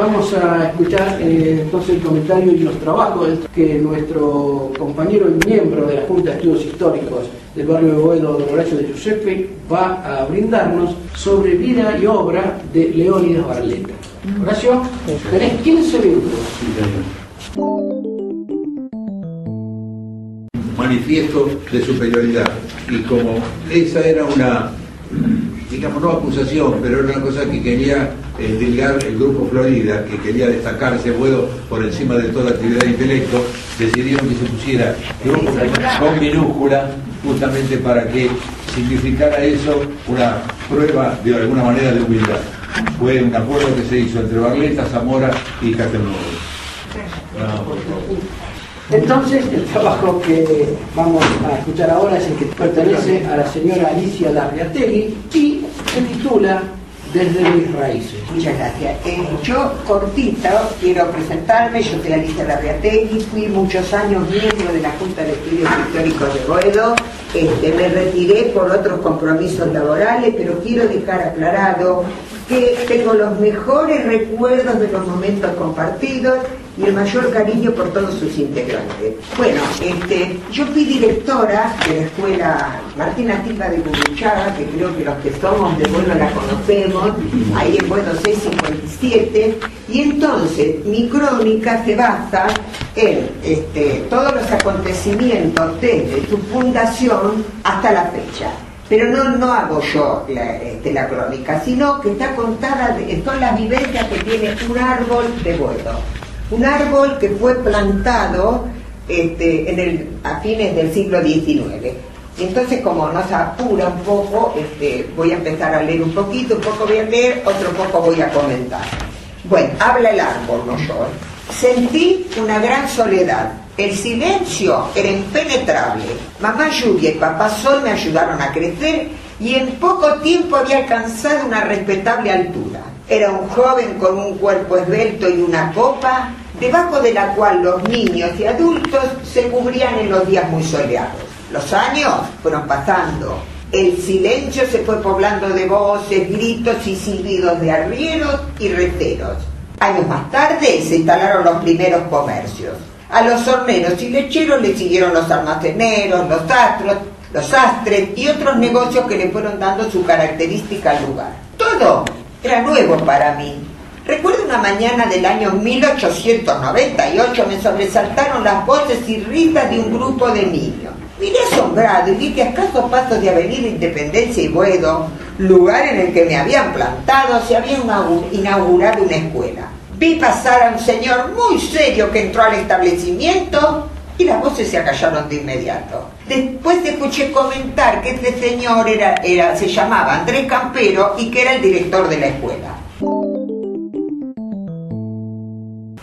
Vamos a escuchar entonces el comentario y los trabajos que nuestro compañero y miembro de la Junta de Estudios Históricos del barrio de Boedo, don Horacio de Giuseppe, va a brindarnos sobre vida y obra de Leónidas Barletta. Horacio, tenés 15 minutos. Manifiesto de superioridad, y como esa era una, digamos, no acusación, pero era una cosa que quería delegar el Grupo Florida, que quería destacarse Boedo por encima de toda actividad de intelecto, decidieron que se pusiera Grupo con minúscula, justamente para que significara eso una prueba de alguna manera de humildad. Fue un acuerdo que se hizo entre Barletta, Zamora y Castelnuovo. Entonces, el trabajo que vamos a escuchar ahora es el que pertenece a la señora Alicia Larriategui y se titula Desde mis raíces. Muchas gracias. Yo, cortito, quiero presentarme. Yo soy Alicia Larriategui, fui muchos años miembro de la Junta de Estudios Históricos de Boedo. Me retiré por otros compromisos laborales, pero quiero dejar aclarado que tengo los mejores recuerdos de los momentos compartidos y el mayor cariño por todos sus integrantes. Bueno, yo fui directora de la escuela Martina Silva de Gurruchaga, que creo que los que somos de Boedo la conocemos, ahí en Boedo 657, y entonces mi crónica se basa en todos los acontecimientos desde su fundación hasta la fecha. Pero no hago yo la crónica, sino que está contada, son las vivencias que tiene un árbol de Boedo. Un árbol que fue plantado a fines del siglo XIX. Entonces, como nos apura un poco, voy a empezar a leer un poco voy a leer, otro poco voy a comentar. Bueno, habla el árbol, no yo. Sentí una gran soledad. El silencio era impenetrable. Mamá Lluvia y papá Sol me ayudaron a crecer y en poco tiempo había alcanzado una respetable altura. Era un joven con un cuerpo esbelto y una copa, debajo de la cual los niños y adultos se cubrían en los días muy soleados. Los años fueron pasando. El silencio se fue poblando de voces, gritos y silbidos de arrieros y reteros. Años más tarde se instalaron los primeros comercios. A los horneros y lecheros le siguieron los almaceneros, los sastres y otros negocios que le fueron dando su característica al lugar. Todo era nuevo para mí. Recuerdo una mañana del año 1898 me sobresaltaron las voces y risas de un grupo de niños. Miré asombrado y vi que a escasos pasos de Avenida Independencia y Boedo, lugar en el que me habían plantado, se había inaugurado una escuela. Vi pasar a un señor muy serio que entró al establecimiento y las voces se acallaron de inmediato. Después escuché comentar que este señor se llamaba Andrés Campero y que era el director de la escuela.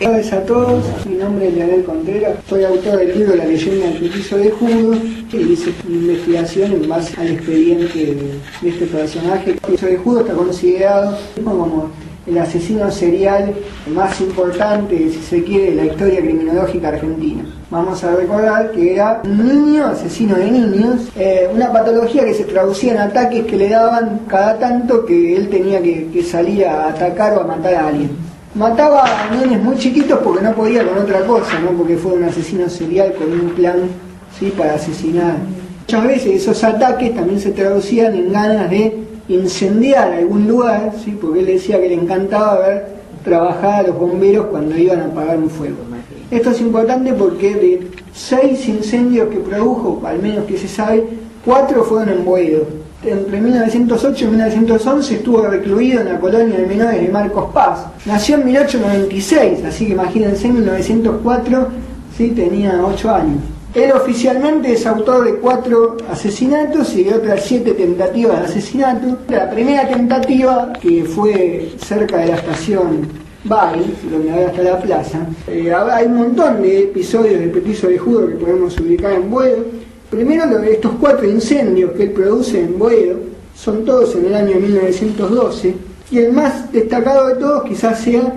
Buenas tardes a todos, mi nombre es Leonel Contreras, soy autor del libro La leyenda del petiso de Judo y hice una investigación en base al expediente de este personaje. El petiso de Judo está considerado como el asesino serial más importante, si se quiere, de la historia criminológica argentina. Vamos a recordar que era un niño, asesino de niños, una patología que se traducía en ataques que le daban cada tanto que él tenía que salir a atacar o a matar a alguien. Mataba a niños muy chiquitos porque no podía con otra cosa, ¿no? Porque fue un asesino serial con un plan, ¿sí?, para asesinar. Muchas veces esos ataques también se traducían en ganas de incendiar algún lugar, ¿sí?, porque él decía que le encantaba ver trabajar a los bomberos cuando iban a apagar un fuego. Esto es importante porque de 6 incendios que produjo, al menos que se sabe, 4 fueron en Boedo. Entre 1908 y 1911 estuvo recluido en la colonia de menores de Marcos Paz. Nació en 1896, así que imagínense, en 1904, ¿sí?, tenía 8 años. Él oficialmente es autor de 4 asesinatos y de otras 7 tentativas de asesinato. La primera tentativa, que fue cerca de la estación Bay, donde ahora está la plaza, hay un montón de episodios del petiso de Judo que podemos ubicar en Boedo. Primero, estos 4 incendios que él produce en Boedo son todos en el año 1912, y el más destacado de todos quizás sea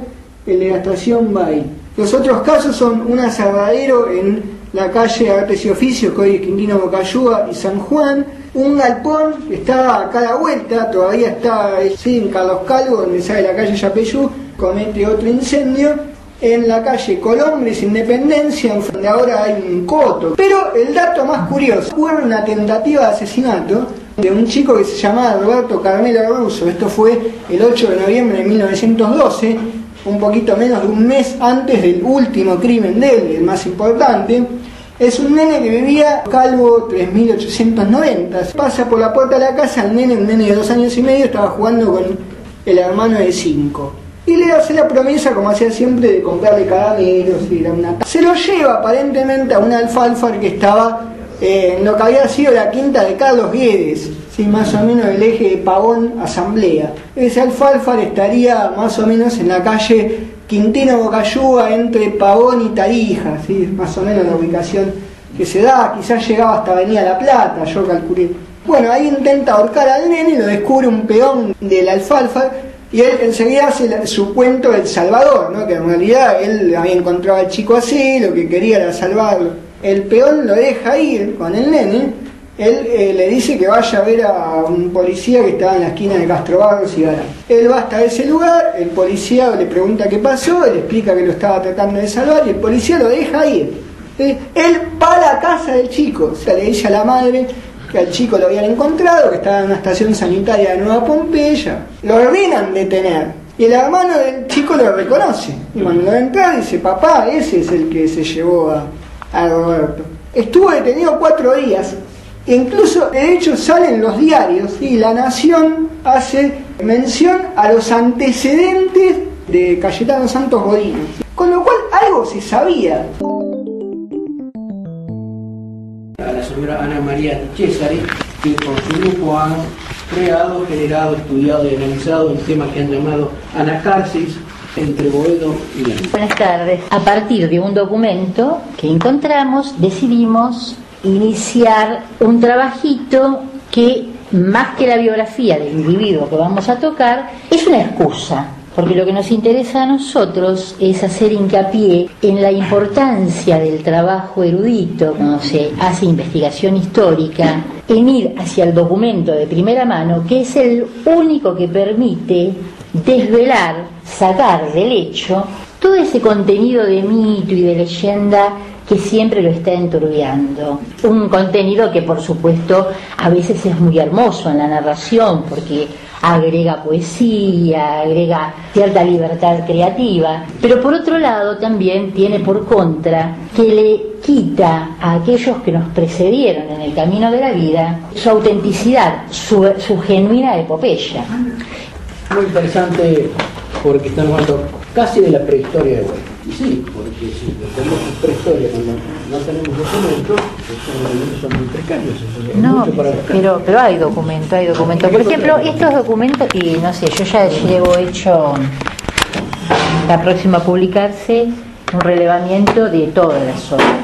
el de la estación Bay. Los otros casos son un aserradero en la calle Artes y Oficios, que hoy es Quintino Bocayúa y San Juan, un galpón que está acá a la vuelta, todavía está en Carlos Calvo, donde sale la calle Yapeyú, comete otro incendio en la calle Colombres, Independencia, donde ahora hay un coto. Pero el dato más curioso, hubo una tentativa de asesinato de un chico que se llamaba Roberto Carmelo Russo. Esto fue el 8 de noviembre de 1912, un poquito menos de un mes antes del último crimen de él, el más importante. Es un nene que vivía Calvo 3890. Pasa por la puerta de la casa, un nene de 2 años y medio, estaba jugando con el hermano de 5. Y le hace la promesa, como hacía siempre, de comprarle caramelos y una... Se lo lleva aparentemente a un alfalfa que estaba en lo que había sido la quinta de Carlos Guedes, ¿sí? Más o menos el eje de Pavón Asamblea. Ese alfalfa estaría más o menos en la calle Quintino Bocayúa, entre Pavón y Tarija, ¿sí? Más o menos la ubicación que se da. Quizás llegaba hasta Avenida La Plata, yo calculé. Bueno, ahí intenta ahorcar al nene, lo descubre un peón del alfalfa, y él enseguida hace su cuento del Salvador, ¿no? Que en realidad él había encontrado al chico así, lo que quería era salvarlo. El peón lo deja ir con el nene, él le dice que vaya a ver a un policía que estaba en la esquina de Castro Barros y Garán. Él va hasta ese lugar, el policía le pregunta qué pasó, él explica que lo estaba tratando de salvar y el policía lo deja ir. Él va a la casa del chico, o sea, le dice a la madre que al chico lo habían encontrado, que estaba en una estación sanitaria de Nueva Pompeya. Lo ordenan detener y el hermano del chico lo reconoce. Y cuando lo entra dice: papá, ese es el que se llevó a Roberto. Estuvo detenido 4 días. E incluso, de hecho, salen los diarios y La Nación hace mención a los antecedentes de Cayetano Santos Godino. Con lo cual algo se sabía. A la señora Ana María Cesari, que con su grupo han creado, generado, estudiado y analizado el tema que han llamado anacarsis entre Boedo y la... Buenas tardes. A partir de un documento que encontramos, decidimos iniciar un trabajito que, más que la biografía del individuo que vamos a tocar, es una excusa. Porque lo que nos interesa a nosotros es hacer hincapié en la importancia del trabajo erudito, cuando se hace investigación histórica, en ir hacia el documento de primera mano, que es el único que permite desvelar, sacar del hecho todo ese contenido de mito y de leyenda que siempre lo está enturbiando. Un contenido que, por supuesto, a veces es muy hermoso en la narración, porque agrega poesía, agrega cierta libertad creativa, pero por otro lado también tiene por contra que le quita a aquellos que nos precedieron en el camino de la vida su autenticidad, su genuina epopeya. Muy interesante, porque están hablando casi de la prehistoria de Boedo. Y sí, porque si tenemos prehistoria cuando no tenemos documentos, estos documentos son muy precarios. No, pero hay documento. Por ejemplo, estos documentos, y no sé, yo ya llevo hecho, la próxima a publicarse, un relevamiento de toda la zona.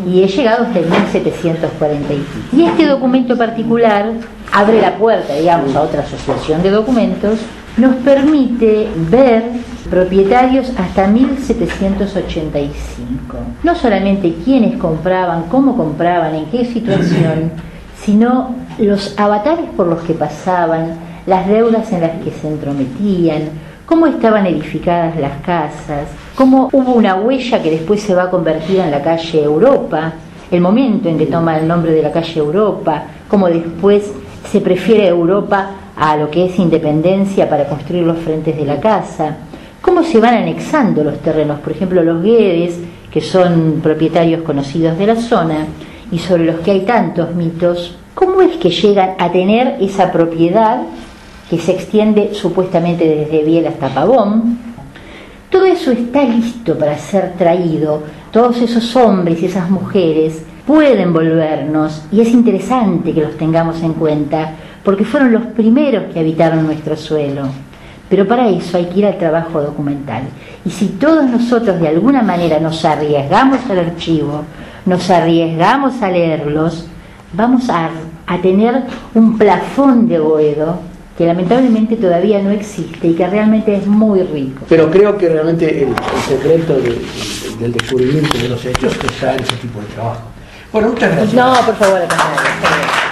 Y he llegado hasta el 1740 y este documento particular abre la puerta, digamos, a otra asociación de documentos. Nos permite ver propietarios hasta 1785. No solamente quiénes compraban, cómo compraban, en qué situación, sino los avatares por los que pasaban, las deudas en las que se entrometían, cómo estaban edificadas las casas, cómo hubo una huella que después se va a convertir en la calle Europa, el momento en que toma el nombre de la calle Europa, cómo después se prefiere Europa a lo que es Independencia para construir los frentes de la casa, cómo se van anexando los terrenos, por ejemplo los Guedes, que son propietarios conocidos de la zona y sobre los que hay tantos mitos, cómo es que llegan a tener esa propiedad que se extiende supuestamente desde Biel hasta Pavón. Todo eso está listo para ser traído, todos esos hombres y esas mujeres pueden volvernos y es interesante que los tengamos en cuenta porque fueron los primeros que habitaron nuestro suelo. Pero para eso hay que ir al trabajo documental. Y si todos nosotros de alguna manera nos arriesgamos al archivo, nos arriesgamos a leerlos, vamos a tener un plafón de Boedo que lamentablemente todavía no existe y que realmente es muy rico. Pero creo que realmente el secreto del descubrimiento de los hechos está en ese tipo de trabajo. Bueno, muchas gracias. No, por favor, al contrario.